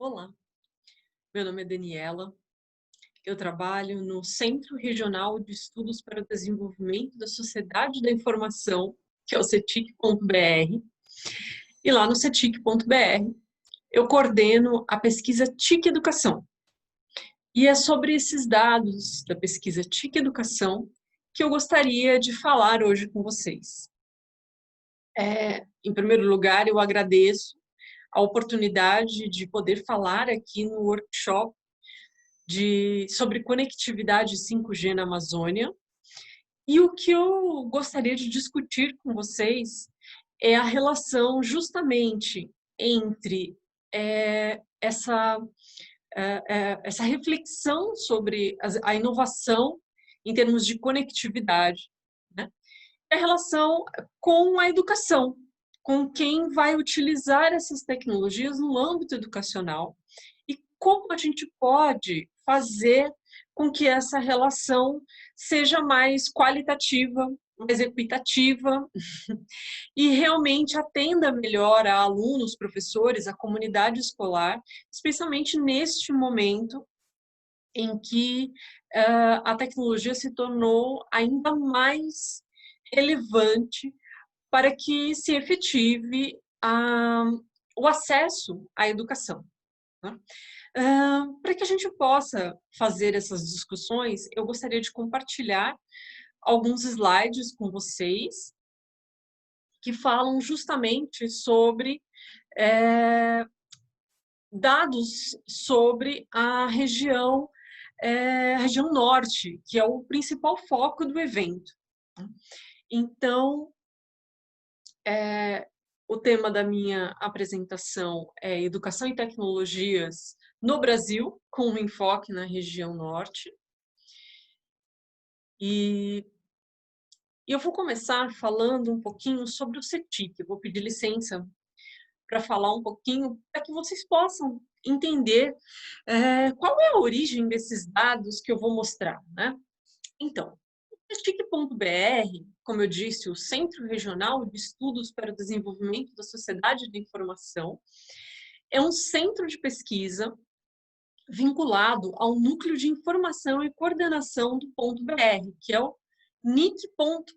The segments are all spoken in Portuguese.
Olá, meu nome é Daniela, eu trabalho no Centro Regional de Estudos para o Desenvolvimento da Sociedade da Informação, que é o CETIC.br, e lá no CETIC.br eu coordeno a pesquisa TIC Educação. E é sobre esses dados da pesquisa TIC Educação que eu gostaria de falar hoje com vocês. Em primeiro lugar, eu agradeço a oportunidade de poder falar aqui no workshop sobre conectividade 5G na Amazônia. E o que eu gostaria de discutir com vocês é a relação justamente entre essa, essa reflexão sobre a inovação em termos de conectividade, né? A relação com a educação, com quem vai utilizar essas tecnologias no âmbito educacional e como a gente pode fazer com que essa relação seja mais qualitativa, mais equitativa e realmente atenda melhor a alunos, professores, a comunidade escolar, especialmente neste momento em que a tecnologia se tornou ainda mais relevante para que se efetive o acesso à educação, né? Para que a gente possa fazer essas discussões, eu gostaria de compartilhar alguns slides com vocês que falam justamente sobre dados sobre a região norte, que é o principal foco do evento. Então, o tema da minha apresentação é Educação e Tecnologias no Brasil, com um enfoque na região norte. E eu vou começar falando um pouquinho sobre o CETIC. Eu vou pedir licença para falar um pouquinho, para que vocês possam entender qual é a origem desses dados que eu vou mostrar, né? Então, o CETIC.br, como eu disse, o Centro Regional de Estudos para o Desenvolvimento da Sociedade da Informação, é um centro de pesquisa vinculado ao Núcleo de Informação e Coordenação do .br, que é o NIC.br.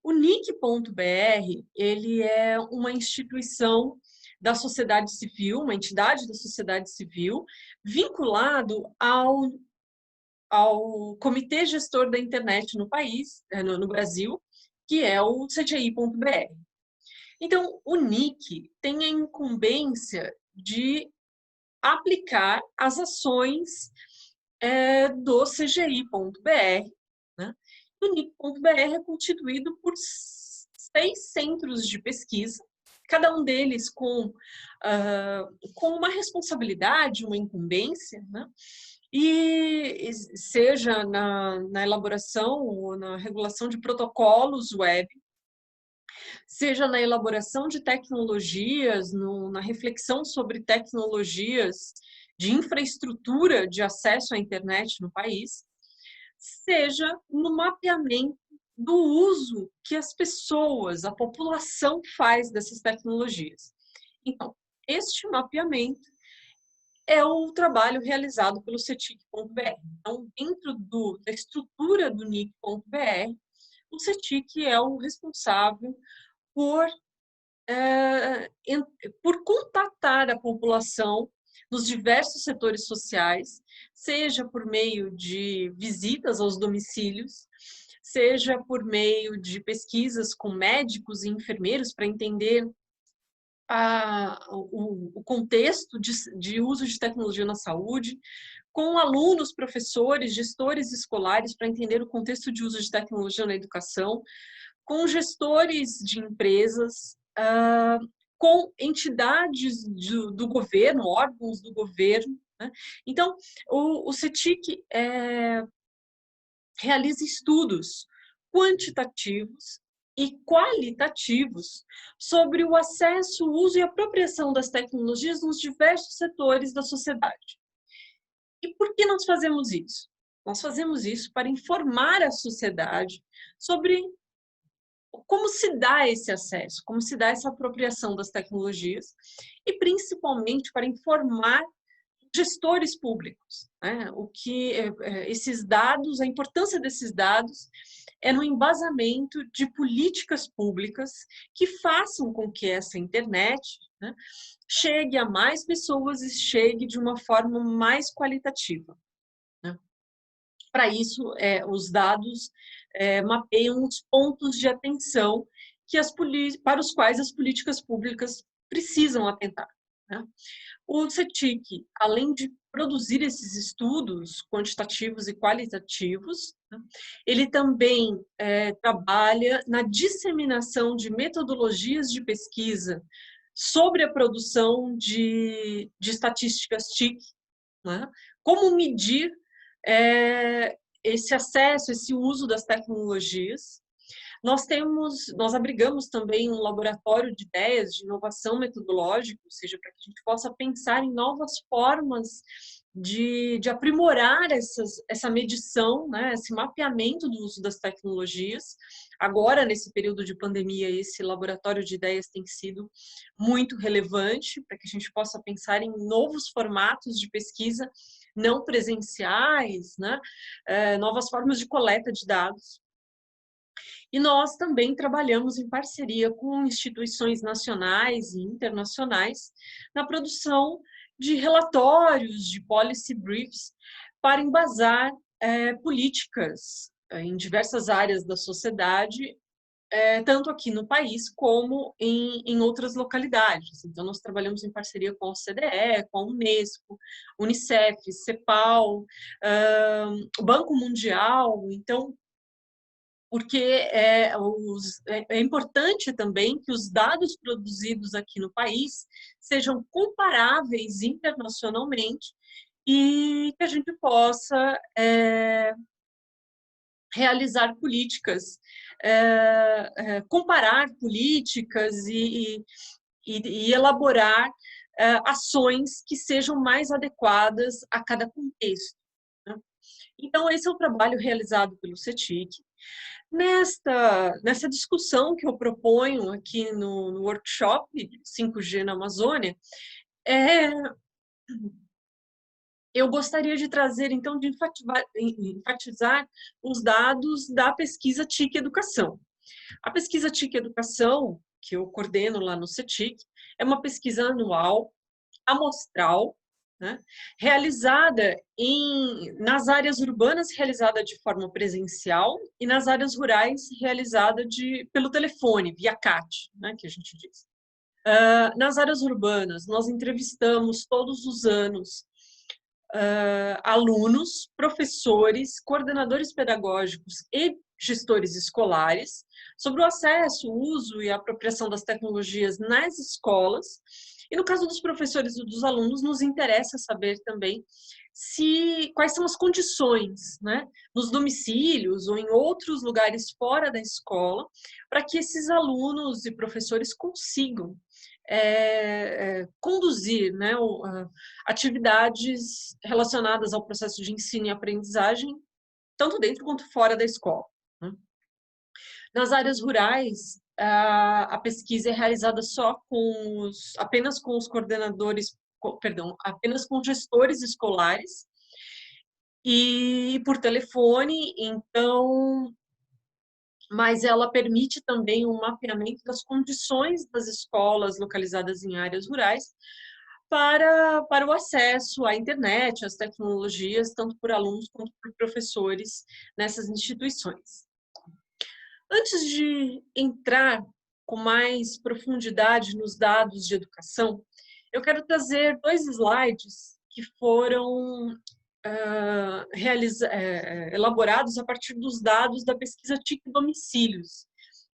O NIC.br, ele é uma instituição da sociedade civil, uma entidade da sociedade civil, vinculado ao Comitê Gestor da Internet no país, no Brasil, que é o CGI.br. Então, o NIC tem a incumbência de aplicar as ações do CGI.br, né? O NIC.br é constituído por 6 centros de pesquisa, cada um deles com uma responsabilidade, uma incumbência, né? E seja na elaboração ou na regulação de protocolos web, seja na elaboração de tecnologias, na reflexão sobre tecnologias de infraestrutura de acesso à internet no país, seja no mapeamento do uso que as pessoas, a população faz dessas tecnologias. Então, este mapeamento é o trabalho realizado pelo CETIC.br. Então, dentro da estrutura do NIC.br, o CETIC é o responsável por, por contatar a população nos diversos setores sociais, seja por meio de visitas aos domicílios, seja por meio de pesquisas com médicos e enfermeiros para entender o contexto de uso de tecnologia na saúde, com alunos, professores, gestores escolares para entender o contexto de uso de tecnologia na educação, com gestores de empresas, com entidades do governo, órgãos do governo, né? Então, o CETIC realiza estudos quantitativos e qualitativos sobre o acesso, uso e apropriação das tecnologias nos diversos setores da sociedade. E por que nós fazemos isso? Nós fazemos isso para informar a sociedade sobre como se dá esse acesso, como se dá essa apropriação das tecnologias, e principalmente para informar gestores públicos, né? O que esses dados, a importância desses dados é no embasamento de políticas públicas que façam com que essa internet, né, chegue a mais pessoas e chegue de uma forma mais qualitativa, né? Para isso, os dados mapeiam os pontos de atenção para os quais as políticas públicas precisam atentar, né? O CETIC, além de produzir esses estudos quantitativos e qualitativos, né, ele também trabalha na disseminação de metodologias de pesquisa sobre a produção de estatísticas TIC, né? Como medir esse acesso, esse uso das tecnologias. Nós abrigamos também um laboratório de ideias de inovação metodológica, ou seja, para que a gente possa pensar em novas formas de aprimorar essa medição, né, esse mapeamento do uso das tecnologias. Agora, nesse período de pandemia, esse laboratório de ideias tem sido muito relevante para que a gente possa pensar em novos formatos de pesquisa não presenciais, né, novas formas de coleta de dados. E nós também trabalhamos em parceria com instituições nacionais e internacionais na produção de relatórios, de policy briefs, para embasar políticas em diversas áreas da sociedade, tanto aqui no país como em outras localidades. Então, nós trabalhamos em parceria com a OCDE, com a Unesco, Unicef, CEPAL, o Banco Mundial. Então, porque é importante também que os dados produzidos aqui no país sejam comparáveis internacionalmente e que a gente possa realizar políticas, comparar políticas e elaborar ações que sejam mais adequadas a cada contexto, né? Então, esse é o trabalho realizado pelo CETIC. Nessa discussão que eu proponho aqui no workshop 5G na Amazônia, eu gostaria de trazer, então, de enfatizar os dados da pesquisa TIC Educação. A pesquisa TIC Educação, que eu coordeno lá no CETIC, é uma pesquisa anual, amostral, né, realizada nas áreas urbanas, realizada de forma presencial, e nas áreas rurais, realizada pelo telefone, via CAT, né, que a gente diz. Nas áreas urbanas, nós entrevistamos todos os anos alunos, professores, coordenadores pedagógicos e gestores escolares sobre o acesso, o uso e a apropriação das tecnologias nas escolas. E no caso dos professores e dos alunos, nos interessa saber também quais são as condições, né, nos domicílios ou em outros lugares fora da escola, para que esses alunos e professores consigam conduzir, né, atividades relacionadas ao processo de ensino e aprendizagem, tanto dentro quanto fora da escola, né? Nas áreas rurais, a pesquisa é realizada apenas com os coordenadores, apenas com gestores escolares e por telefone, então, mas ela permite também um mapeamento das condições das escolas localizadas em áreas rurais para o acesso à internet, às tecnologias, tanto por alunos quanto por professores nessas instituições. Antes de entrar com mais profundidade nos dados de educação, eu quero trazer 2 slides que foram elaborados a partir dos dados da pesquisa TIC Domicílios,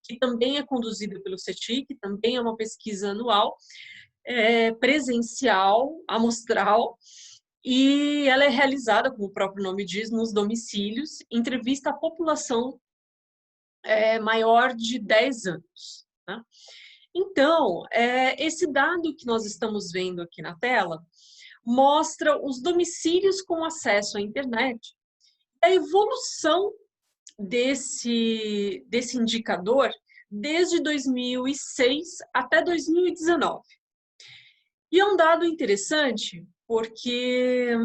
que também é conduzida pelo CETIC, também é uma pesquisa anual, presencial, amostral, e ela é realizada, como o próprio nome diz, nos domicílios, entrevista a população maior de 10 anos. Né? Então, esse dado que nós estamos vendo aqui na tela mostra os domicílios com acesso à internet, a evolução desse indicador desde 2006 até 2019. E é um dado interessante porque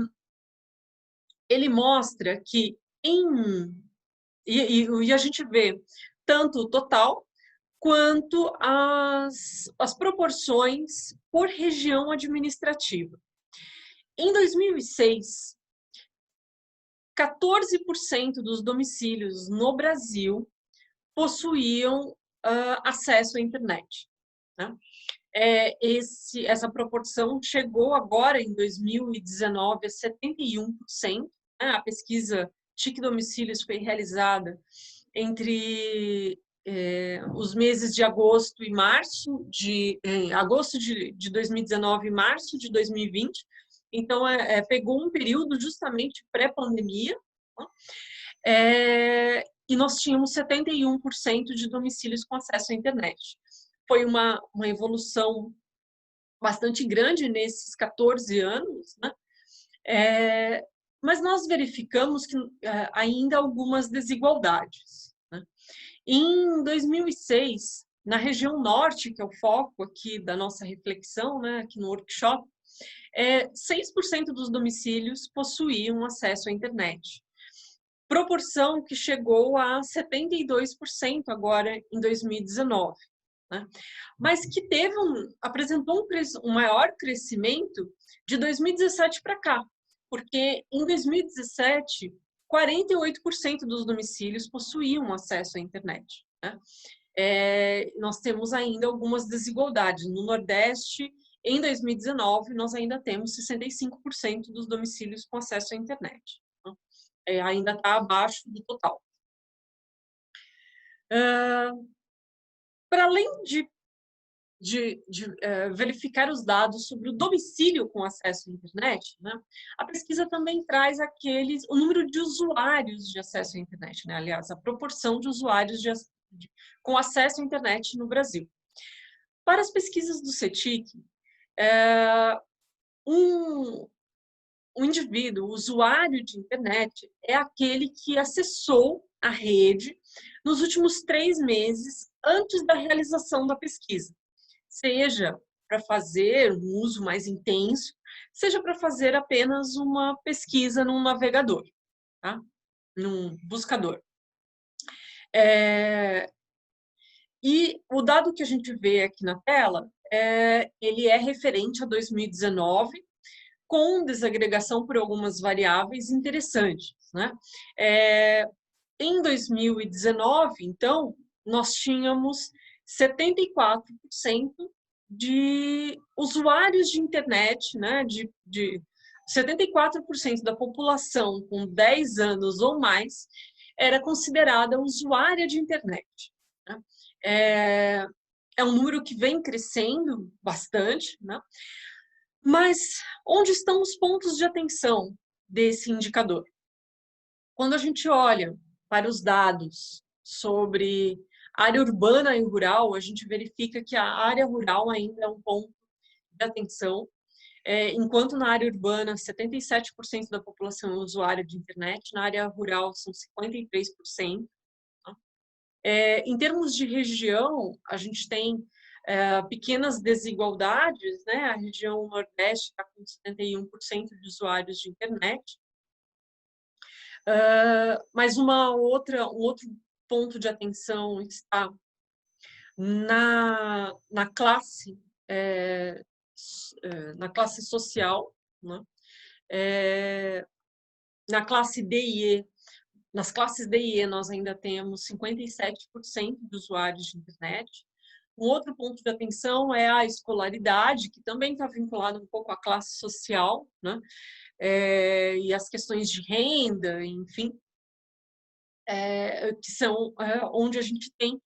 ele mostra que e a gente vê tanto o total quanto as proporções por região administrativa. Em 2006, 14% dos domicílios no Brasil possuíam acesso à internet, né? Essa proporção chegou agora, em 2019, a 71%. Né? A pesquisa TIC Domicílios foi realizada entre os meses de agosto e março, agosto de 2019 e março de 2020. Então, pegou um período justamente pré-pandemia, né? E nós tínhamos 71% de domicílios com acesso à internet. Foi uma evolução bastante grande nesses 14 anos, né? Mas nós verificamos que ainda há algumas desigualdades, né? Em 2006, na região norte, que é o foco aqui da nossa reflexão, né, aqui no workshop, 6% dos domicílios possuíam acesso à internet. Proporção que chegou a 72% agora em 2019. Né? Mas que apresentou um maior crescimento de 2017 para cá, porque em 2017, 48% dos domicílios possuíam acesso à internet. Né? Nós temos ainda algumas desigualdades. No Nordeste, em 2019, nós ainda temos 65% dos domicílios com acesso à internet. Né? Ainda está abaixo do total. Para além de verificar os dados sobre o domicílio com acesso à internet, né, a pesquisa também traz o número de usuários de acesso à internet, né, aliás, a proporção de usuários com acesso à internet no Brasil. Para as pesquisas do CETIC, um indivíduo, o usuário de internet, é aquele que acessou a rede nos últimos 3 meses antes da realização da pesquisa, seja para fazer um uso mais intenso, seja para fazer apenas uma pesquisa num navegador, tá? Num buscador. E o dado que a gente vê aqui na tela, ele é referente a 2019, com desagregação por algumas variáveis interessantes, né? Em 2019, então, nós tínhamos 74% de usuários de internet, né? 74% da população com 10 anos ou mais era considerada usuária de internet. Né? É um número que vem crescendo bastante, né? Mas onde estão os pontos de atenção desse indicador? Quando a gente olha para os dados sobre área urbana e rural, a gente verifica que a área rural ainda é um ponto de atenção, enquanto na área urbana 77% da população é usuária de internet, na área rural são 53%. Tá? Em termos de região, a gente tem pequenas desigualdades, né? A região Nordeste está com 71% de usuários de internet. Mas um outro ponto de atenção está na classe social, né? Na classe D e E. Nas classes D e E, nós ainda temos 57% de usuários de internet. Um outro ponto de atenção é a escolaridade, que também está vinculada um pouco à classe social, né? E as questões de renda, enfim, que são onde a gente tem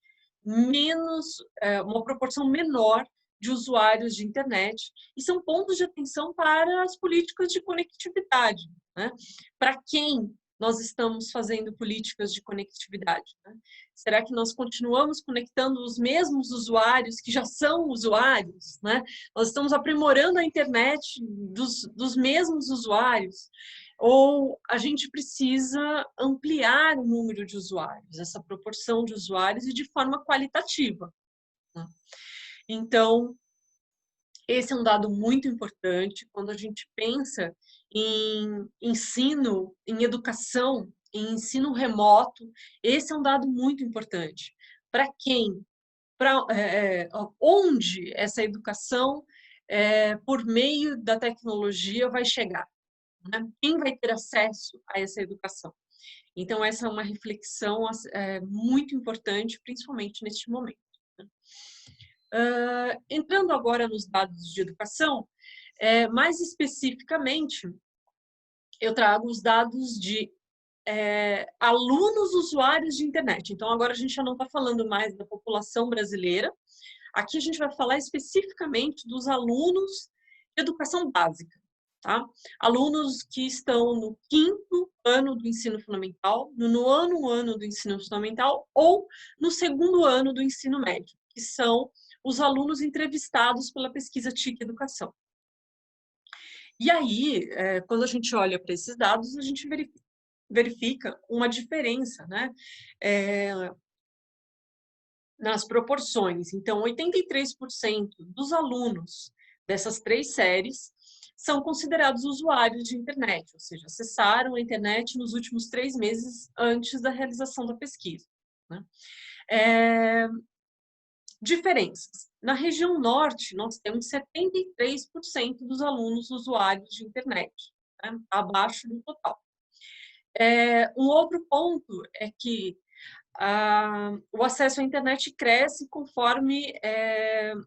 uma proporção menor de usuários de internet, e são pontos de atenção para as políticas de conectividade, né? Para quem nós estamos fazendo políticas de conectividade, né? Será que nós continuamos conectando os mesmos usuários que já são usuários, né? Nós estamos aprimorando a internet dos mesmos usuários. ou a gente precisa ampliar o número de usuários, essa proporção de usuários e de forma qualitativa, né? Então, esse é um dado muito importante quando a gente pensa em ensino, em educação, em ensino remoto. Esse é um dado muito importante. Para quem? Para onde essa educação, por meio da tecnologia, vai chegar, né? Quem vai ter acesso a essa educação? Então, essa é uma reflexão muito importante, principalmente neste momento, né? Entrando agora nos dados de educação, mais especificamente, eu trago os dados de alunos usuários de internet. Então, agora a gente já não está falando mais da população brasileira, aqui a gente vai falar especificamente dos alunos de educação básica, tá? Alunos que estão no 5º ano do ensino fundamental, no 9º ano do ensino fundamental ou no 2º ano do ensino médio, que são os alunos entrevistados pela pesquisa TIC Educação. E aí, quando a gente olha para esses dados, a gente verifica uma diferença, né? Nas proporções. Então, 83% dos alunos dessas 3 séries são considerados usuários de internet, ou seja, acessaram a internet nos últimos 3 meses antes da realização da pesquisa, né? Diferenças. Na região norte, nós temos 73% dos alunos usuários de internet, né? Abaixo do total. Um outro ponto é que o acesso à internet cresce conforme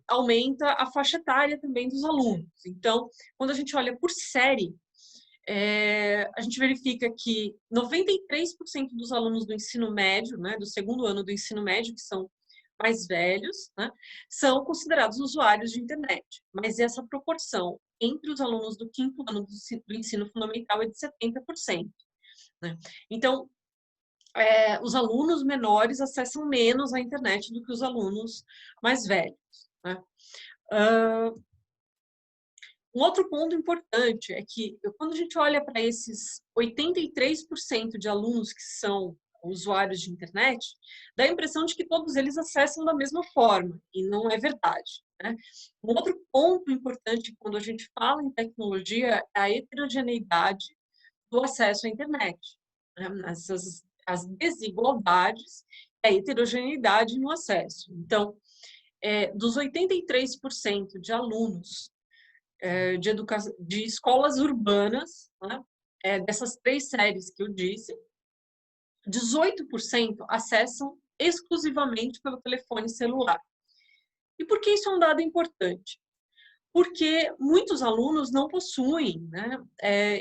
aumenta a faixa etária também dos alunos. Então, quando a gente olha por série, a gente verifica que 93% dos alunos do ensino médio, né, do 2º ano do ensino médio, que são mais velhos, né, são considerados usuários de internet. Mas essa proporção entre os alunos do 5º ano do ensino fundamental é de 70%. Né? Então, os alunos menores acessam menos a internet do que os alunos mais velhos, né? Um outro ponto importante é que, quando a gente olha para esses 83% de alunos que são usuários de internet, dá a impressão de que todos eles acessam da mesma forma, e não é verdade, né? Um outro ponto importante quando a gente fala em tecnologia é a heterogeneidade do acesso à internet, né? As desigualdades, a heterogeneidade no acesso. Então, dos 83% de alunos de escolas urbanas, né, dessas 3 séries que eu disse, 18% acessam exclusivamente pelo telefone celular. E por que isso é um dado importante? Porque muitos alunos não possuem, né?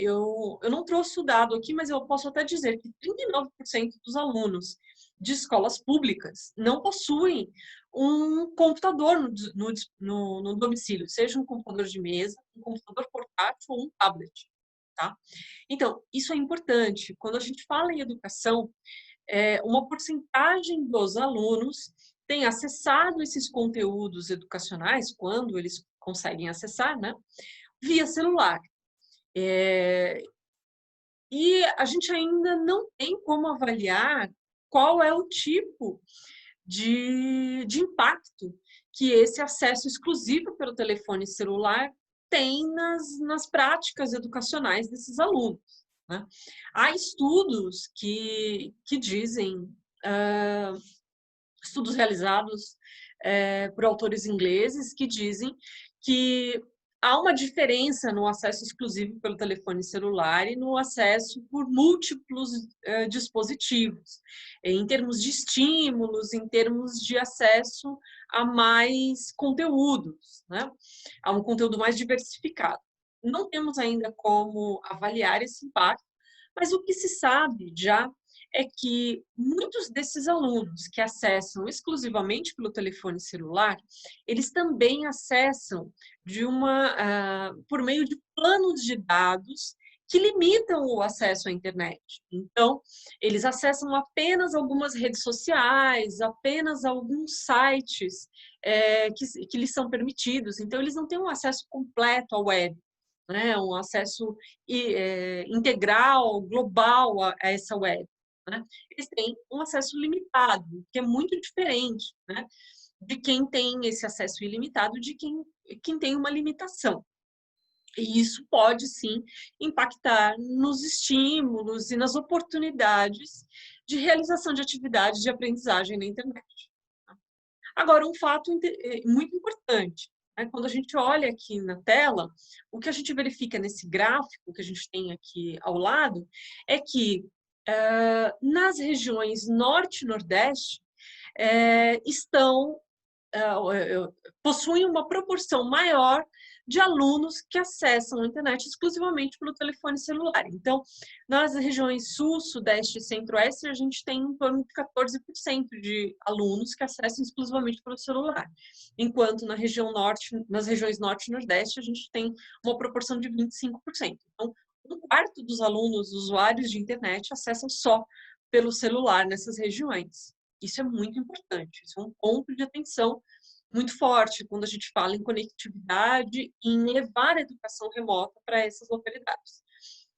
Eu não trouxe o dado aqui, mas eu posso até dizer que 39% dos alunos de escolas públicas não possuem um computador no domicílio, seja um computador de mesa, um computador portátil ou um tablet, tá? Então, isso é importante. Quando a gente fala em educação, uma porcentagem dos alunos tem acessado esses conteúdos educacionais, quando eles conseguem acessar, né, via celular. E a gente ainda não tem como avaliar qual é o tipo de impacto que esse acesso exclusivo pelo telefone celular tem nas práticas educacionais desses alunos, né? Há estudos que dizem, estudos realizados por autores ingleses, que dizem que há uma diferença no acesso exclusivo pelo telefone celular e no acesso por múltiplos dispositivos, em termos de estímulos, em termos de acesso a mais conteúdos, né? A um conteúdo mais diversificado. Não temos ainda como avaliar esse impacto, mas o que se sabe já é que muitos desses alunos que acessam exclusivamente pelo telefone celular, eles também acessam por meio de planos de dados que limitam o acesso à internet. Então, eles acessam apenas algumas redes sociais, apenas alguns sites que lhes são permitidos. Então, eles não têm um acesso completo à web. né? Um acesso integral, global a essa web, né? Eles têm um acesso limitado, que é muito diferente, né? De quem tem esse acesso ilimitado, de quem tem uma limitação. E isso pode, sim, impactar nos estímulos e nas oportunidades de realização de atividades de aprendizagem na internet. Agora, um fato muito importante, né? Quando a gente olha aqui na tela, o que a gente verifica nesse gráfico que a gente tem aqui ao lado é que nas regiões norte e nordeste estão possuem uma proporção maior de alunos que acessam a internet exclusivamente pelo telefone celular. Então, nas regiões sul, sudeste e centro-oeste, a gente tem em torno de 14% de alunos que acessam exclusivamente pelo celular, enquanto nas regiões norte e nordeste, a gente tem uma proporção de 25%. Então, um quarto dos alunos usuários de internet acessam só pelo celular nessas regiões. Isso é muito importante, isso é um ponto de atenção muito forte quando a gente fala em conectividade e em levar a educação remota para essas localidades.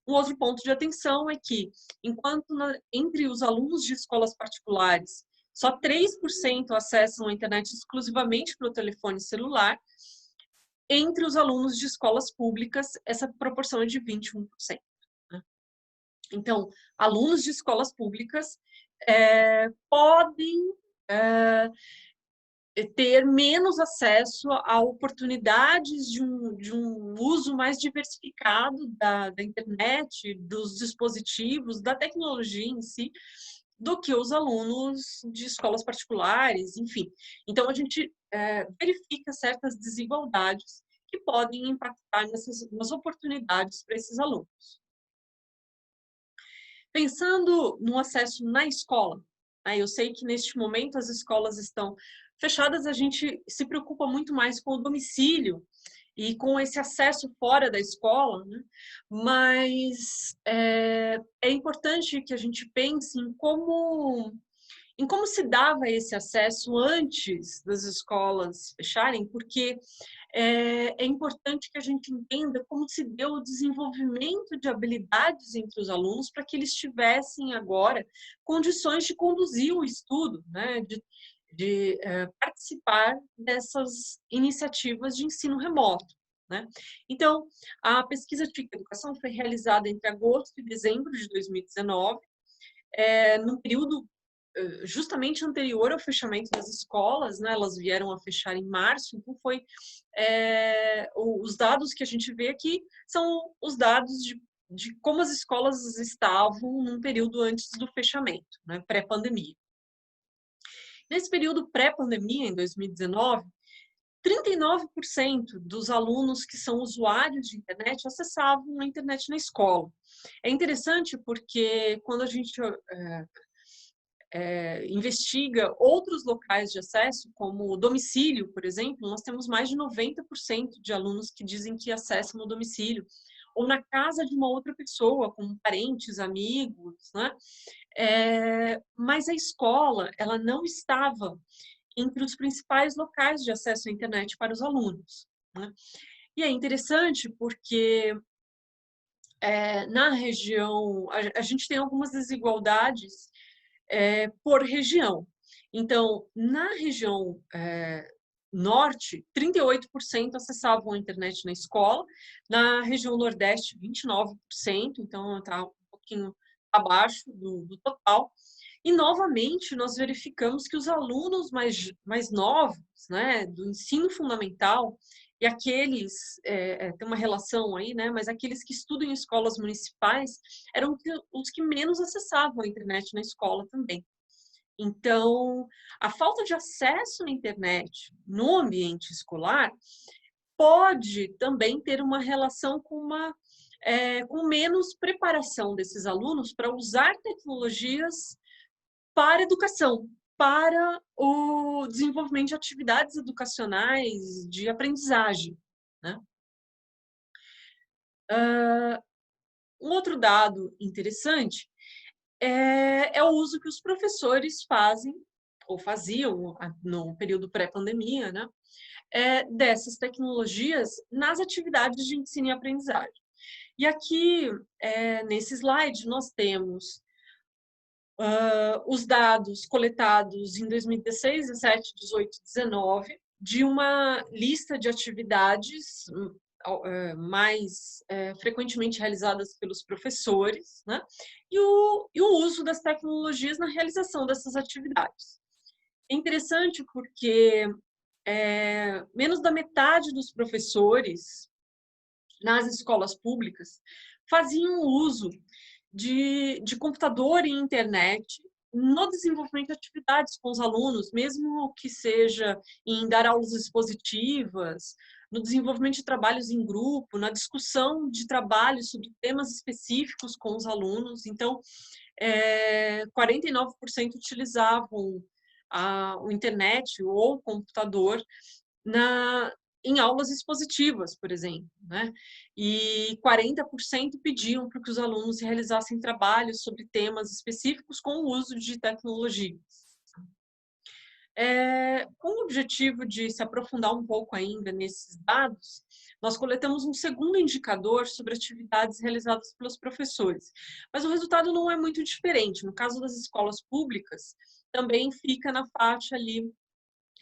Um outro ponto de atenção é que, enquanto entre os alunos de escolas particulares, só 3% acessam a internet exclusivamente pelo telefone celular, entre os alunos de escolas públicas, essa proporção é de 21%. Né? Então, alunos de escolas públicas podem ter menos acesso a oportunidades de um uso mais diversificado da internet, dos dispositivos, da tecnologia em si, do que os alunos de escolas particulares, enfim. Então, a gente verifica certas desigualdades que podem impactar nas oportunidades para esses alunos. Pensando no acesso na escola, eu sei que neste momento as escolas estão fechadas, a gente se preocupa muito mais com o domicílio e com esse acesso fora da escola, né? Mas é importante que a gente pense em como se dava esse acesso antes das escolas fecharem, porque é importante que a gente entenda como se deu o desenvolvimento de habilidades entre os alunos para que eles tivessem agora condições de conduzir o estudo, né? de participar dessas iniciativas de ensino remoto. Né? Então, a pesquisa de educação foi realizada entre agosto e dezembro de 2019, num período justamente anterior ao fechamento das escolas, né? Elas vieram a fechar em março, então os dados que a gente vê aqui são os dados de como as escolas estavam num período antes do fechamento, né? Pré-pandemia. Nesse período pré-pandemia, em 2019, 39% dos alunos que são usuários de internet acessavam a internet na escola. É interessante porque quando a gente investiga outros locais de acesso, como o domicílio, por exemplo, nós temos mais de 90% de alunos que dizem que acessam no domicílio, ou na casa de uma outra pessoa, como parentes, amigos, né? Mas a escola, ela não estava entre os principais locais de acesso à internet para os alunos. Né? E é interessante porque na região, a gente tem algumas desigualdades por região. Então, na região norte, 38% acessavam a internet na escola, na região nordeste, 29%, então está um pouquinho abaixo do total. E, novamente, nós verificamos que os alunos mais novos, né, do ensino fundamental, e aqueles, tem uma relação aí, né, mas aqueles que estudam em escolas municipais, eram os que menos acessavam a internet na escola também. Então, a falta de acesso à internet no ambiente escolar pode também ter uma relação com menos preparação desses alunos para usar tecnologias para a educação, para o desenvolvimento de atividades educacionais, de aprendizagem. Né? Um outro dado interessante é o uso que os professores fazem, ou faziam no período pré-pandemia, né? dessas tecnologias nas atividades de ensino e aprendizagem. E aqui, nesse slide, nós temos os dados coletados em 2016, 17, 18, 19, de uma lista de atividades mais frequentemente realizadas pelos professores, né? E o uso das tecnologias na realização dessas atividades. É interessante porque menos da metade dos professores nas escolas públicas faziam uso de computador e internet no desenvolvimento de atividades com os alunos, mesmo que seja em dar aulas expositivas, no desenvolvimento de trabalhos em grupo, na discussão de trabalhos sobre temas específicos com os alunos. Então, 49% utilizavam o internet ou o computador em aulas expositivas, por exemplo, né? E 40% pediam para que os alunos realizassem trabalhos sobre temas específicos com o uso de tecnologias. Com o objetivo de se aprofundar um pouco ainda nesses dados, nós coletamos um segundo indicador sobre atividades realizadas pelos professores. Mas o resultado não é muito diferente. No caso das escolas públicas, também fica na faixa ali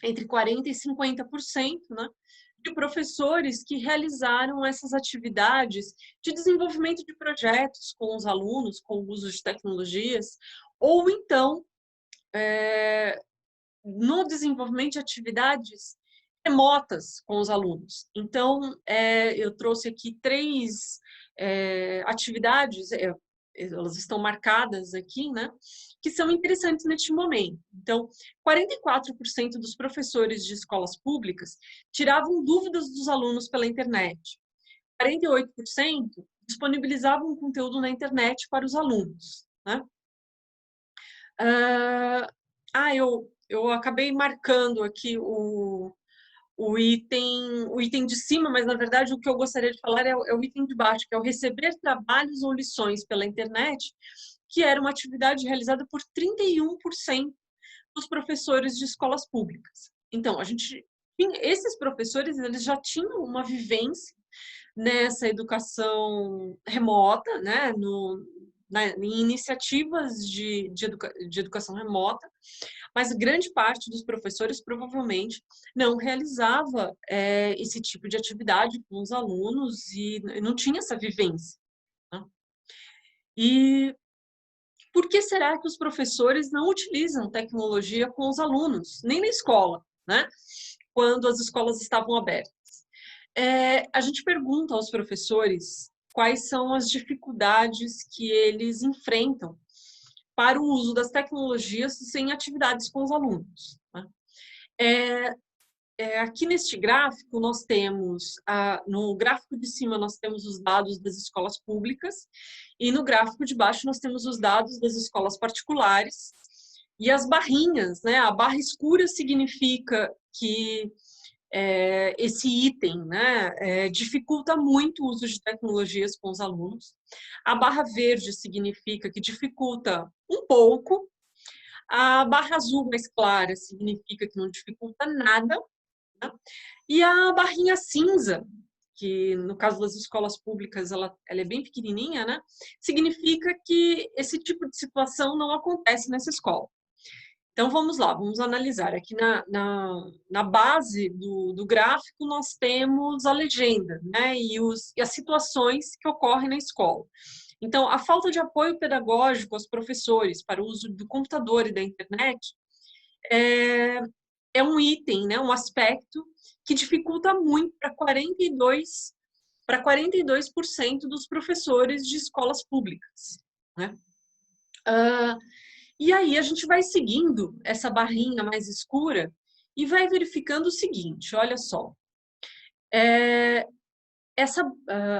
entre 40% e 50%, né, de professores que realizaram essas atividades de desenvolvimento de projetos com os alunos, com o uso de tecnologias, ou então no desenvolvimento de atividades remotas com os alunos. Então, eu trouxe aqui 3 atividades, elas estão marcadas aqui, né, que são interessantes neste momento. Então, 44% dos professores de escolas públicas tiravam dúvidas dos alunos pela internet. 48% disponibilizavam conteúdo na internet para os alunos, né? Eu acabei marcando aqui o item de cima, mas na verdade o que eu gostaria de falar é o item de baixo, que é o receber trabalhos ou lições pela internet, que era uma atividade realizada por 31% dos professores de escolas públicas. Então, esses professores, eles já tinham uma vivência nessa educação remota, né, em iniciativas de educação remota, mas grande parte dos professores provavelmente não realizava esse tipo de atividade com os alunos e não tinha essa vivência, né? E por que será que os professores não utilizam tecnologia com os alunos, nem na escola, né? Quando as escolas estavam abertas? A gente pergunta aos professores quais são as dificuldades que eles enfrentam para o uso das tecnologias em atividades com os alunos, né? Aqui neste gráfico, nós temos, no gráfico de cima, nós temos os dados das escolas públicas e no gráfico de baixo nós temos os dados das escolas particulares. E as barrinhas, né? A barra escura significa que esse item, né, dificulta muito o uso de tecnologias com os alunos. A barra verde significa que dificulta um pouco. A barra azul mais clara significa que não dificulta nada, né? E a barrinha cinza, que no caso das escolas públicas ela é bem pequenininha, né? Significa que esse tipo de situação não acontece nessa escola. Então, vamos lá, vamos analisar. Aqui na base do gráfico, nós temos a legenda, né? E as situações que ocorrem na escola. Então, a falta de apoio pedagógico aos professores para o uso do computador e da internet é um item, né? Um aspecto que dificulta muito para 42% dos professores de escolas públicas, né? E aí a gente vai seguindo essa barrinha mais escura e vai verificando o seguinte, olha só.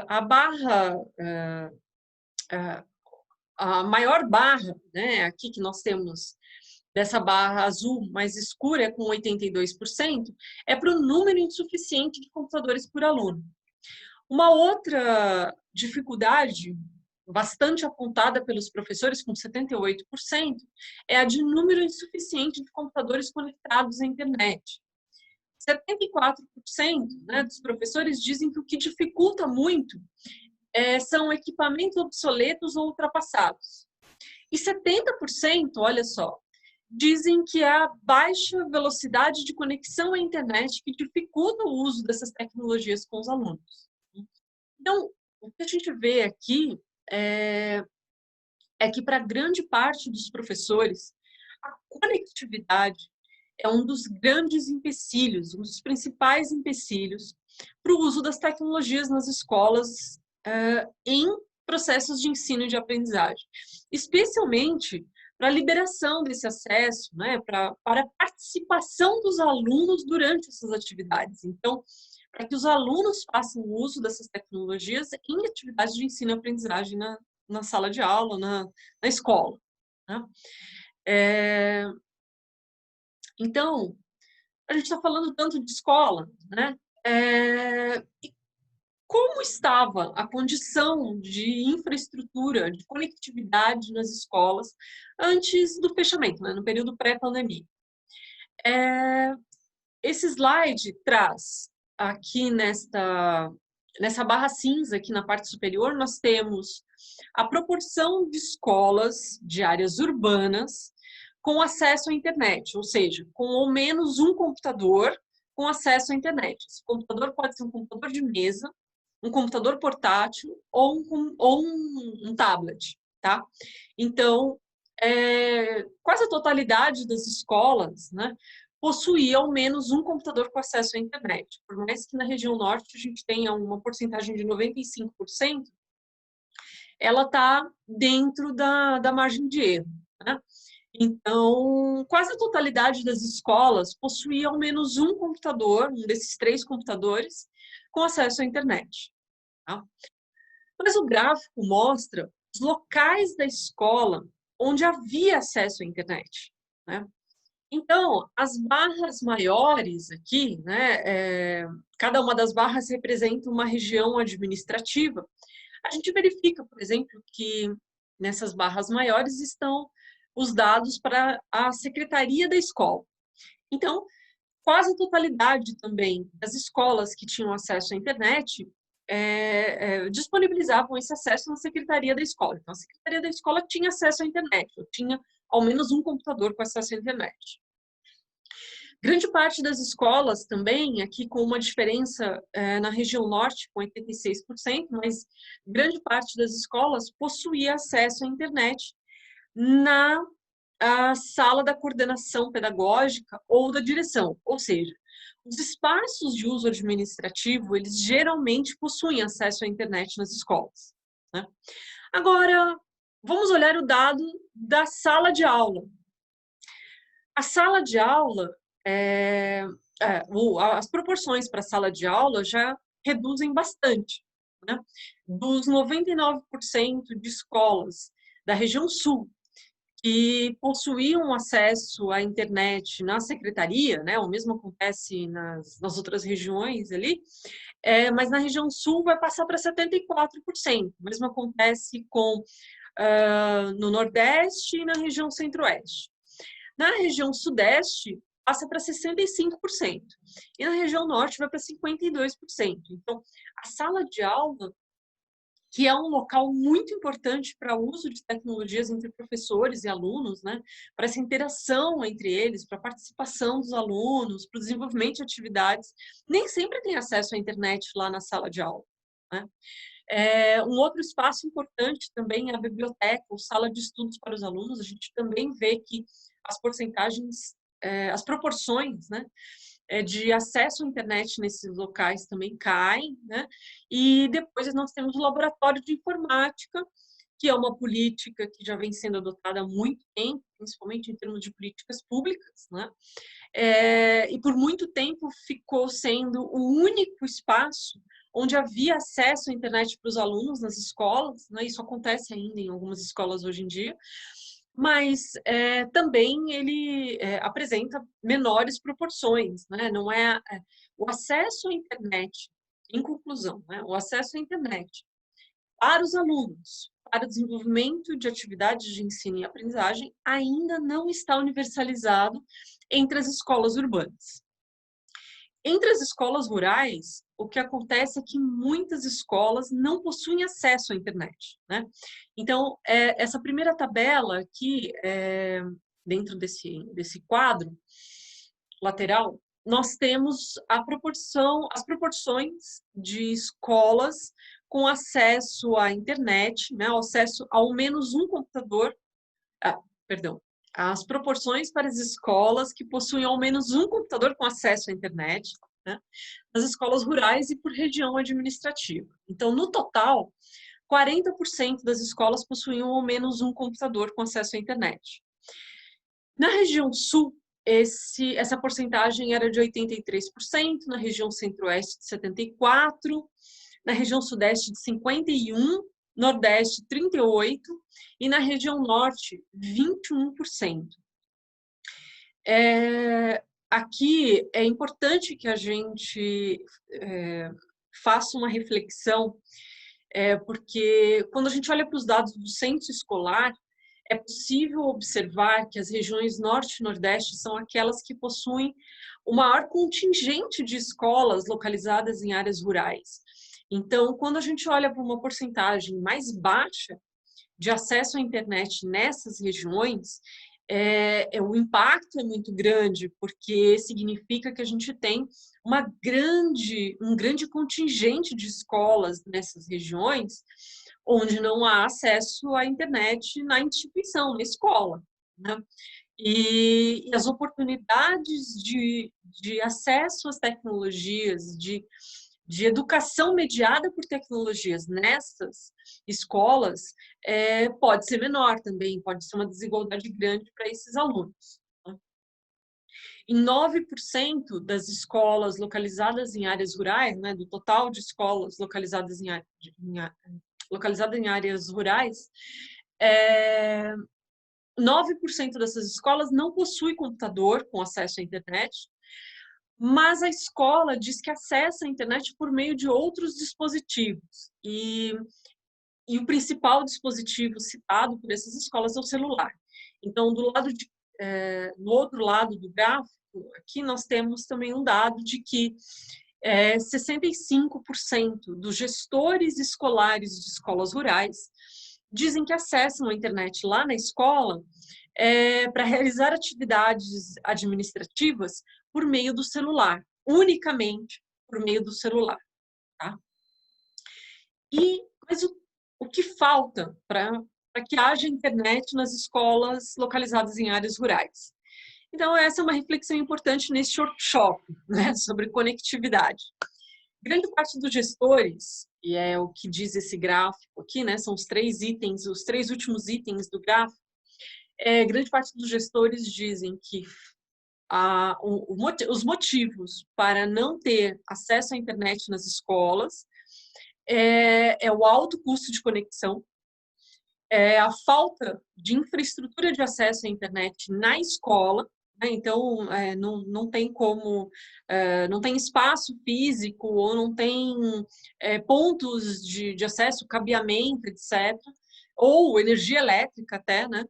A barra, a maior barra, né, aqui que nós temos dessa barra azul mais escura, com 82%, é para o número insuficiente de computadores por aluno. Uma outra dificuldade bastante apontada pelos professores, com 78%, é a de número insuficiente de computadores conectados à internet. 74%, né, dos professores dizem que o que dificulta muito são equipamentos obsoletos ou ultrapassados. E 70%, olha só, dizem que é a baixa velocidade de conexão à internet que dificulta o uso dessas tecnologias com os alunos. Então, o que a gente vê aqui é que, para grande parte dos professores, a conectividade é um dos grandes empecilhos, um dos principais empecilhos para o uso das tecnologias nas escolas em processos de ensino e de aprendizagem, especialmente para a liberação desse acesso, né, para a participação dos alunos durante essas atividades. Então, para que os alunos façam uso dessas tecnologias em atividades de ensino e aprendizagem na sala de aula, na escola. Né? Então, a gente está falando tanto de escola, né? E como estava a condição de infraestrutura, de conectividade nas escolas antes do fechamento, né? No período pré-pandemia? Esse slide traz aqui nessa barra cinza, aqui na parte superior, nós temos a proporção de escolas de áreas urbanas com acesso à internet, ou seja, com ao menos um computador com acesso à internet. Esse computador pode ser um computador de mesa, um computador portátil ou um tablet, tá? Então, quase a totalidade das escolas, né, possuía ao menos um computador com acesso à internet. Por mais que na região norte a gente tenha uma porcentagem de 95%, ela está dentro da margem de erro, né? Então, quase a totalidade das escolas possuía ao menos um computador, um desses 3 computadores, com acesso à internet. Tá? Mas o gráfico mostra os locais da escola onde havia acesso à internet. Né? Então, as barras maiores aqui, né, cada uma das barras representa uma região administrativa. A gente verifica, por exemplo, que nessas barras maiores estão os dados para a secretaria da escola. Então, quase a totalidade também das escolas que tinham acesso à internet disponibilizavam esse acesso na secretaria da escola. Então, a secretaria da escola tinha acesso à internet, ou tinha ao menos um computador com acesso à internet. Grande parte das escolas também, aqui com uma diferença na região norte, com 86%, mas grande parte das escolas possuía acesso à internet na sala da coordenação pedagógica ou da direção, ou seja, os espaços de uso administrativo, eles geralmente possuem acesso à internet nas escolas. Né? Agora, vamos olhar o dado da sala de aula. A sala de aula, as proporções para a sala de aula já reduzem bastante. Né? Dos 99% de escolas da região sul que possuíam acesso à internet na secretaria, né? O mesmo acontece nas outras regiões ali, mas na região sul vai passar para 74%. O mesmo acontece no Nordeste e na região Centro-Oeste. Na região Sudeste, passa para 65%. E na região Norte vai para 52%. Então, a sala de aula, que é um local muito importante para o uso de tecnologias entre professores e alunos, né? Para essa interação entre eles, para a participação dos alunos, para o desenvolvimento de atividades, nem sempre tem acesso à internet lá na sala de aula. Né? Um outro espaço importante também é a biblioteca, ou sala de estudos para os alunos. A gente também vê que as porcentagens, as proporções, né, de acesso à internet nesses locais também caem, né? E depois nós temos o laboratório de informática, que é uma política que já vem sendo adotada há muito tempo, principalmente em termos de políticas públicas, né? E por muito tempo ficou sendo o único espaço onde havia acesso à internet para os alunos nas escolas, né? Isso acontece ainda em algumas escolas hoje em dia, mas também ele apresenta menores proporções, né? Não o acesso à internet, em conclusão, né? O acesso à internet para os alunos, para o desenvolvimento de atividades de ensino e aprendizagem, ainda não está universalizado entre as escolas urbanas. Entre as escolas rurais, o que acontece é que muitas escolas não possuem acesso à internet, né? Então, essa primeira tabela aqui, dentro desse quadro lateral, nós temos as proporções de escolas com acesso à internet, né? Acesso ao menos um computador, perdão, as proporções para as escolas que possuem ao menos um computador com acesso à internet, né, nas escolas rurais e por região administrativa. Então, no total, 40% das escolas possuíam ao menos um computador com acesso à internet. Na região sul, essa porcentagem era de 83%, na região centro-oeste de 74%, na região sudeste de 51%, Nordeste 38% e na região Norte 21%. Aqui é importante que a gente faça uma reflexão, porque quando a gente olha para os dados do censo escolar, é possível observar que as regiões Norte e Nordeste são aquelas que possuem o maior contingente de escolas localizadas em áreas rurais. Então, quando a gente olha para uma porcentagem mais baixa de acesso à internet nessas regiões, o impacto é muito grande, porque significa que a gente tem um grande contingente de escolas nessas regiões onde não há acesso à internet na instituição, na escola, né? E as oportunidades de acesso às tecnologias, de educação mediada por tecnologias nessas escolas, pode ser menor também, pode ser uma desigualdade grande para esses alunos. Em 9% das escolas localizadas em áreas rurais, né, do total de escolas localizadas em áreas rurais, 9% dessas escolas não possui computador com acesso à internet, mas a escola diz que acessa a internet por meio de outros dispositivos. E o principal dispositivo citado por essas escolas é o celular. Então, do outro lado do gráfico, aqui nós temos também um dado de que 65% dos gestores escolares de escolas rurais dizem que acessam a internet lá na escola para realizar atividades administrativas por meio do celular, unicamente por meio do celular. Tá? Mas o que falta para que haja internet nas escolas localizadas em áreas rurais? Então, essa é uma reflexão importante nesse workshop, né, sobre conectividade. Grande parte dos gestores, e é o que diz esse gráfico aqui, né, são os três últimos itens do gráfico, grande parte dos gestores dizem que os motivos para não ter acesso à internet nas escolas é o alto custo de conexão, a falta de infraestrutura de acesso à internet na escola, né? Então, não tem como, não tem espaço físico ou não tem pontos de acesso, cabeamento, etc., ou energia elétrica até, né?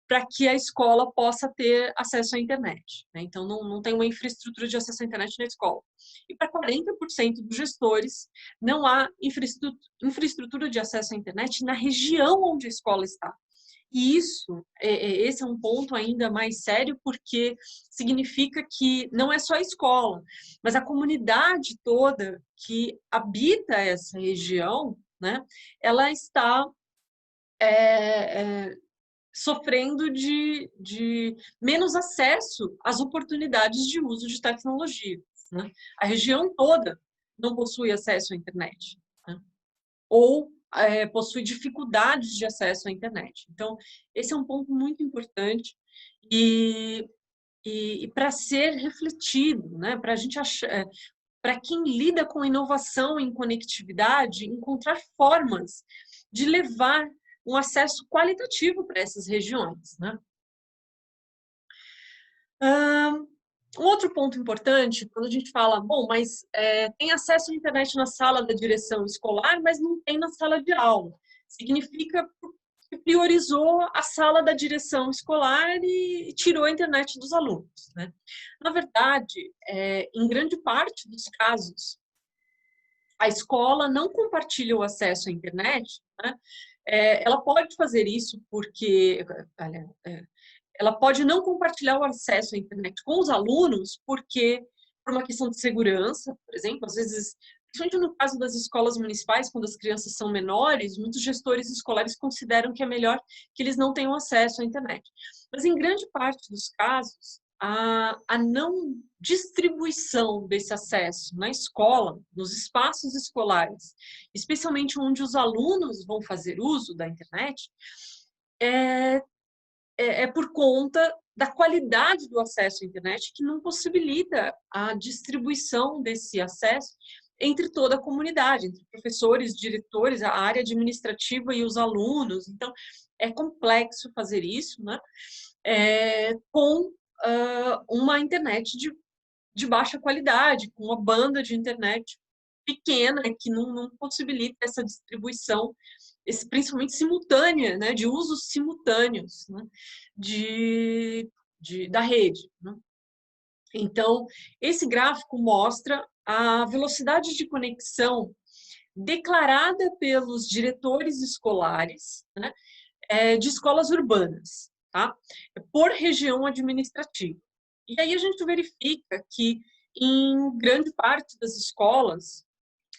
Para que a escola possa ter acesso à internet, né? Então, não tem uma infraestrutura de acesso à internet na escola. E para 40% dos gestores, não há infraestrutura de acesso à internet na região onde a escola está. E esse é um ponto ainda mais sério, porque significa que não é só a escola, mas a comunidade toda que habita essa região, né, ela está sofrendo de menos acesso às oportunidades de uso de tecnologia, né? A região toda não possui acesso à internet, né? Ou possui dificuldades de acesso à internet. Então, esse é um ponto muito importante e para ser refletido, né? Para a gente achar, para quem lida com inovação em conectividade, encontrar formas de levar um acesso qualitativo para essas regiões, né? Um outro ponto importante, quando a gente fala, bom, mas tem acesso à internet na sala da direção escolar, mas não tem na sala de aula. Significa que priorizou a sala da direção escolar e tirou a internet dos alunos, né? Na verdade, em grande parte dos casos, a escola não compartilha o acesso à internet, né? Ela pode fazer isso porque, olha, ela pode não compartilhar o acesso à internet com os alunos porque, por uma questão de segurança, por exemplo, às vezes, principalmente no caso das escolas municipais, quando as crianças são menores, muitos gestores escolares consideram que é melhor que eles não tenham acesso à internet. Mas, em grande parte dos casos, a não distribuição desse acesso na escola, nos espaços escolares, especialmente onde os alunos vão fazer uso da internet, é por conta da qualidade do acesso à internet, que não possibilita a distribuição desse acesso entre toda a comunidade, entre professores, diretores, a área administrativa e os alunos. Então, é complexo fazer isso, né? Com uma internet de baixa qualidade, com uma banda de internet pequena, que não possibilita essa distribuição, principalmente simultânea, né, de usos simultâneos, né, da rede, né? Então, esse gráfico mostra a velocidade de conexão declarada pelos diretores escolares, né, de escolas urbanas, tá? Por região administrativa. E aí a gente verifica que, em grande parte das escolas,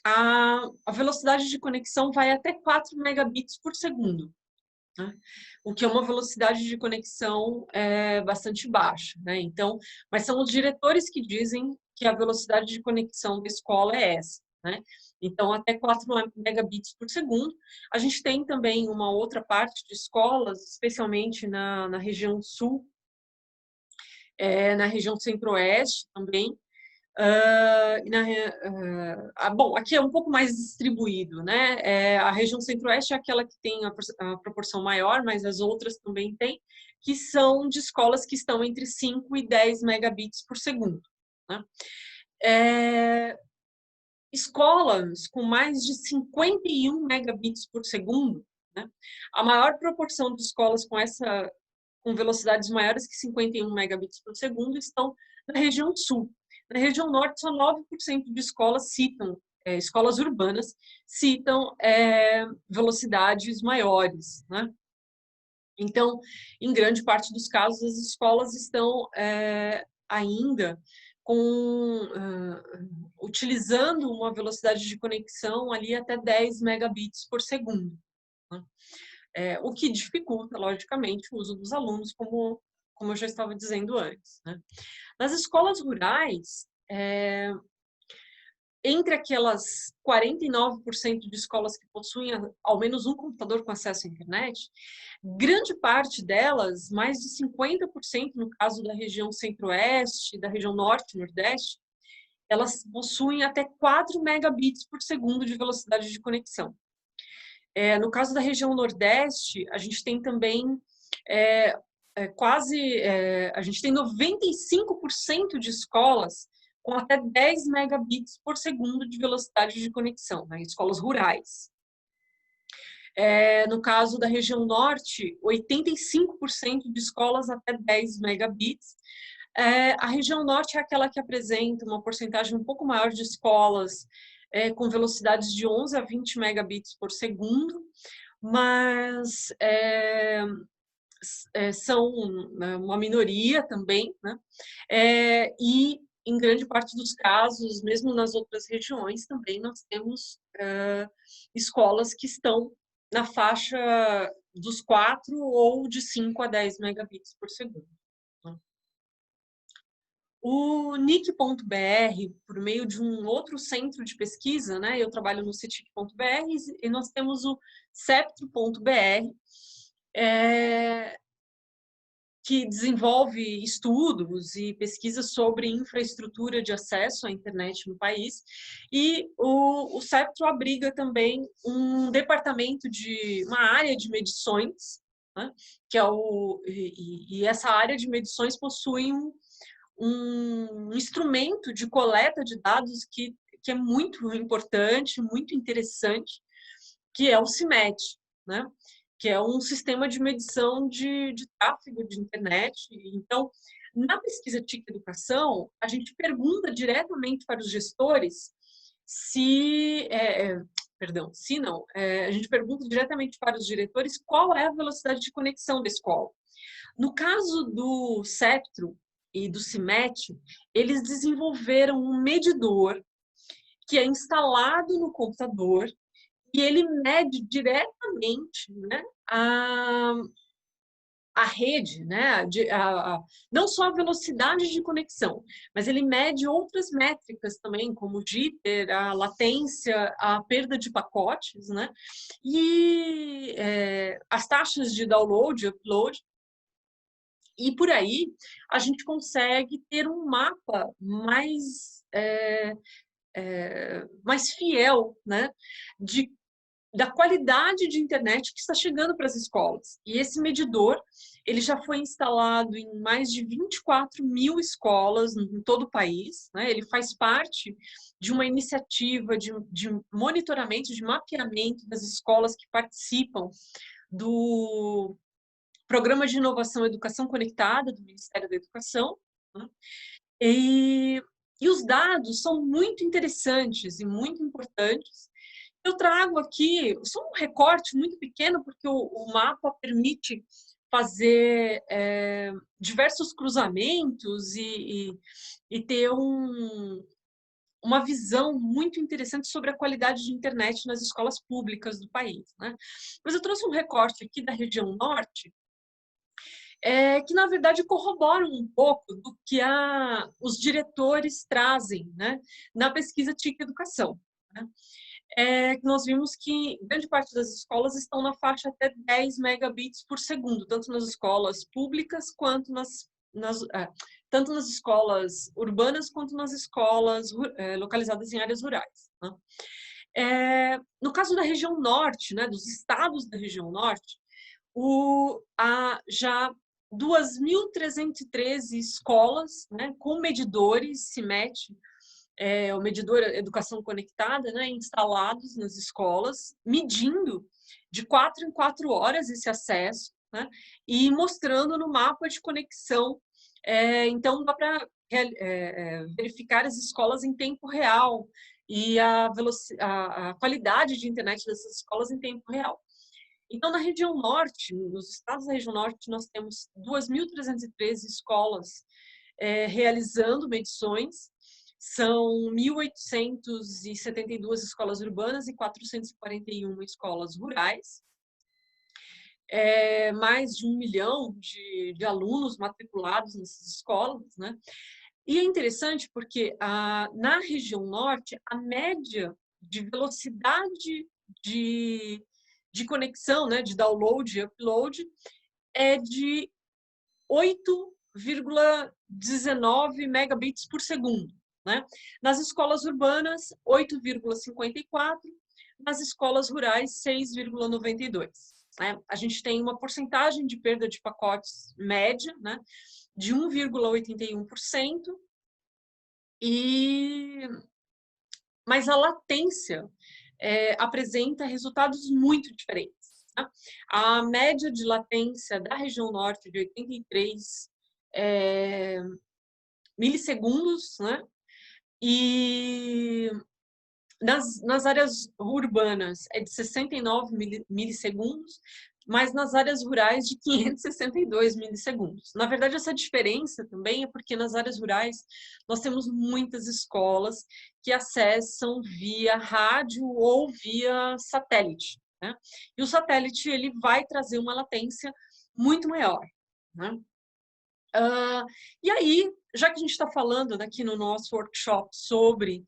a velocidade de conexão vai até 4 megabits por segundo, né? O que é uma velocidade de conexão bastante baixa, né? Então, mas são os diretores que dizem que a velocidade de conexão da escola é essa, né? Então, até 4 megabits por segundo. A gente tem também uma outra parte de escolas, especialmente na região sul, na região centro-oeste também. Bom, aqui é um pouco mais distribuído, né? A região centro-oeste é aquela que tem a proporção maior, mas as outras também têm, que são de escolas que estão entre 5 e 10 megabits por segundo, né? Escolas com mais de 51 megabits por segundo, né? A maior proporção de escolas com velocidades maiores que 51 megabits por segundo estão na região sul. Na região norte, só 9% de escolas escolas urbanas citam velocidades maiores, né? Então, em grande parte dos casos, as escolas estão ainda utilizando uma velocidade de conexão ali até 10 megabits por segundo, né? O que dificulta, logicamente, o uso dos alunos, como eu já estava dizendo antes, né? Nas escolas rurais, entre aquelas 49% de escolas que possuem ao menos um computador com acesso à internet, grande parte delas, mais de 50% no caso da região centro-oeste, da região norte e nordeste, elas possuem até 4 megabits por segundo de velocidade de conexão. No caso da região nordeste, a gente tem também a gente tem 95% de escolas com até 10 megabits por segundo de velocidade de conexão, né? Escolas rurais. No caso da região norte, 85% de escolas até 10 megabits. A região norte é aquela que apresenta uma porcentagem um pouco maior de escolas com velocidades de 11 a 20 megabits por segundo, mas são uma minoria também, né? E, em grande parte dos casos, mesmo nas outras regiões, também nós temos escolas que estão na faixa dos 4 ou de 5 a 10 megabits por segundo. O NIC.br, por meio de um outro centro de pesquisa, né? Eu trabalho no CITIC.br e nós temos o Ceptro.br, que desenvolve estudos e pesquisas sobre infraestrutura de acesso à internet no país. E o Ceptro abriga também um departamento uma área de medições, né? Que e essa área de medições possui um instrumento de coleta de dados que é muito importante, muito interessante, que é o CIMET, né? que é um sistema de medição de tráfego de internet. Então, na pesquisa TIC Educação, a gente pergunta diretamente para os gestores se, perdão, se não, a gente pergunta diretamente para os diretores qual é a velocidade de conexão da escola. No caso do Ceptro e do CIMET, eles desenvolveram um medidor que é instalado no computador e ele mede diretamente, né, a rede, né, não só a velocidade de conexão, mas ele mede outras métricas também, como o jitter, a latência, a perda de pacotes, né, e as taxas de download e upload. E por aí a gente consegue ter um mapa mais fiel, né, da qualidade de internet que está chegando para as escolas. E esse medidor, ele já foi instalado em mais de 24 mil escolas em todo o país, né? Ele faz parte de uma iniciativa de monitoramento, de mapeamento das escolas que participam do Programa de Inovação e Educação Conectada do Ministério da Educação, né? E os dados são muito interessantes e muito importantes. Eu trago aqui só um recorte muito pequeno, porque o mapa permite fazer diversos cruzamentos e ter uma visão muito interessante sobre a qualidade de internet nas escolas públicas do país, né? Mas eu trouxe um recorte aqui da região norte, que, na verdade, corroboram um pouco do que os diretores trazem, né, na pesquisa TIC Educação, né? Nós vimos que grande parte das escolas estão na faixa até 10 megabits por segundo, tanto nas escolas públicas quanto tanto nas escolas urbanas quanto nas escolas localizadas em áreas rurais, né? No caso da região norte, né, dos estados da região norte, já 2.313 escolas, né, com medidores CIMET, o medidor Educação Conectada, né, instalados nas escolas, medindo de 4 em 4 horas esse acesso, né, e mostrando no mapa de conexão. Então, dá para verificar as escolas em tempo real e a qualidade de internet dessas escolas em tempo real. Então, na região norte, nos estados da região norte, nós temos 2.313 escolas realizando medições. São 1.872 escolas urbanas e 441 escolas rurais. Mais de 1 milhão de alunos matriculados nessas escolas, né? E é interessante porque na região norte, a média de velocidade de conexão, né, de download e upload, é de 8,19 megabits por segundo, né? Nas escolas urbanas, 8,54, nas escolas rurais, 6,92. Né? A gente tem uma porcentagem de perda de pacotes média, né, de 1,81%, mas a latência apresenta resultados muito diferentes. Tá? A média de latência da região norte de 83 milissegundos, né? E nas áreas urbanas é de 69 milissegundos, mas nas áreas rurais de 562 milissegundos. Na verdade, essa diferença também é porque nas áreas rurais nós temos muitas escolas que acessam via rádio ou via satélite, né? E o satélite ele vai trazer uma latência muito maior, né? E aí, já que a gente está falando aqui no nosso workshop sobre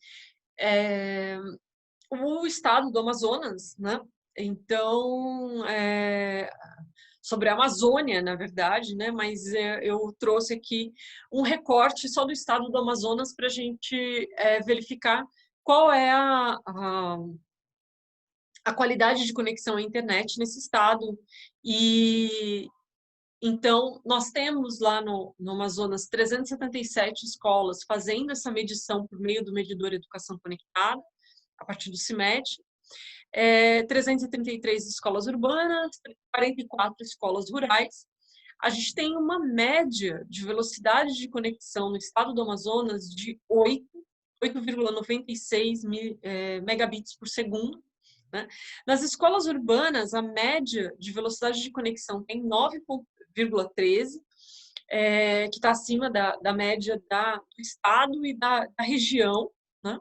o estado do Amazonas, né? Então, sobre a Amazônia, na verdade, né? Mas eu trouxe aqui um recorte só do estado do Amazonas para a gente verificar qual é a qualidade de conexão à internet nesse estado. E então, nós temos lá no Amazonas 377 escolas fazendo essa medição por meio do medidor Educação Conectada, a partir do CIMET. 333 escolas urbanas, 44 escolas rurais. A gente tem uma média de velocidade de conexão no estado do Amazonas de 8,96 megabits por segundo. Né? Nas escolas urbanas, a média de velocidade de conexão tem 9,13, que está acima da média do estado e da região. Né?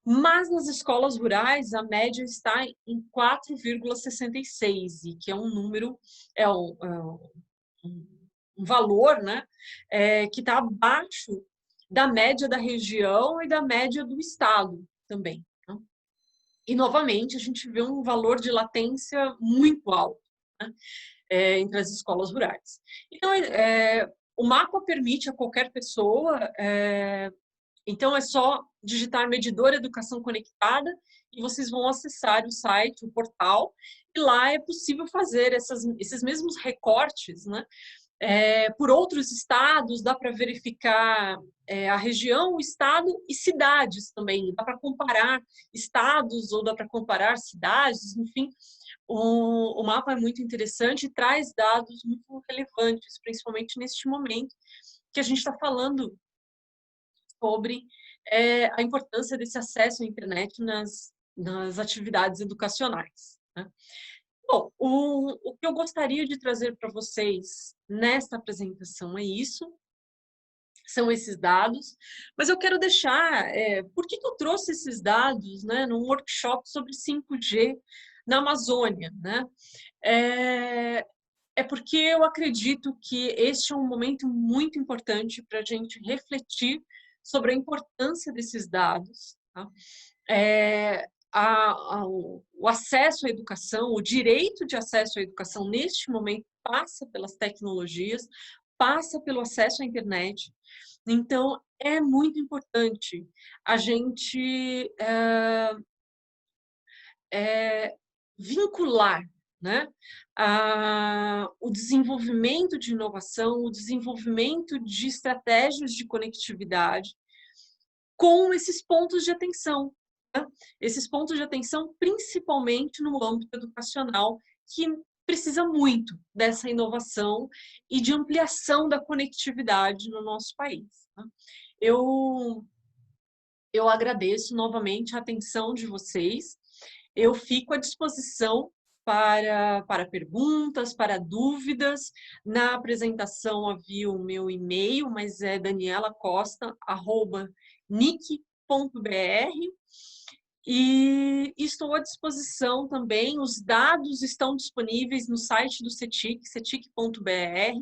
Mas nas escolas rurais, a média está em 4,66, que é um número, um valor, né, que está abaixo da média da região e da média do estado também. Né? E, novamente, a gente vê um valor de latência muito alto, né, entre as escolas rurais. Então, o mapa permite a qualquer pessoa, então é só digitar medidor educação conectada e vocês vão acessar o site, o portal, e lá é possível fazer esses mesmos recortes, né? Por outros estados, dá para verificar a região, o estado e cidades também. Dá para comparar estados ou dá para comparar cidades, enfim. O mapa é muito interessante e traz dados muito relevantes, principalmente neste momento que a gente está falando sobre a importância desse acesso à internet nas atividades educacionais. Né? Bom, o que eu gostaria de trazer para vocês nesta apresentação é isso, são esses dados, mas eu quero deixar, por que eu trouxe esses dados, né, num workshop sobre 5G na Amazônia, né? É porque eu acredito que este é um momento muito importante para a gente refletir sobre a importância desses dados, tá? O acesso à educação, o direito de acesso à educação neste momento passa pelas tecnologias, passa pelo acesso à internet. Então, é muito importante a gente vincular, né, o desenvolvimento de inovação, o desenvolvimento de estratégias de conectividade com esses pontos de atenção. Né? Esses pontos de atenção, principalmente no âmbito educacional, que precisa muito dessa inovação e de ampliação da conectividade no nosso país. Né? Eu agradeço novamente a atenção de vocês. Eu fico à disposição para perguntas, para dúvidas. Na apresentação havia o meu e-mail, mas é danielacosta@nic.br. E estou à disposição também. Os dados estão disponíveis no site do CETIC, cetic.br.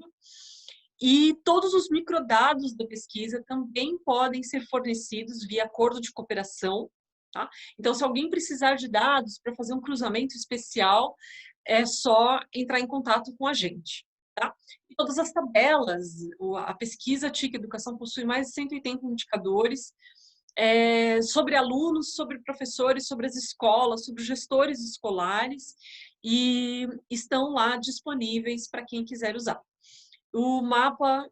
E todos os microdados da pesquisa também podem ser fornecidos via acordo de cooperação. Tá? Então, se alguém precisar de dados para fazer um cruzamento especial, é só entrar em contato com a gente. Tá? E todas as tabelas, a pesquisa TIC Educação possui mais de 180 indicadores sobre alunos, sobre professores, sobre as escolas, sobre gestores escolares, e estão lá disponíveis para quem quiser usar. O mapa,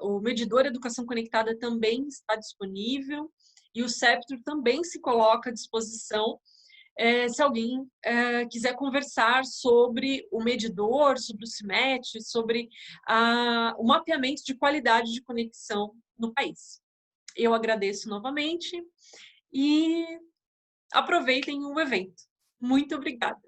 o medidor Educação Conectada também está disponível e o Ceptro também se coloca à disposição se alguém quiser conversar sobre o medidor, sobre o CIMET, sobre o mapeamento de qualidade de conexão no país. Eu agradeço novamente e aproveitem o evento. Muito obrigada.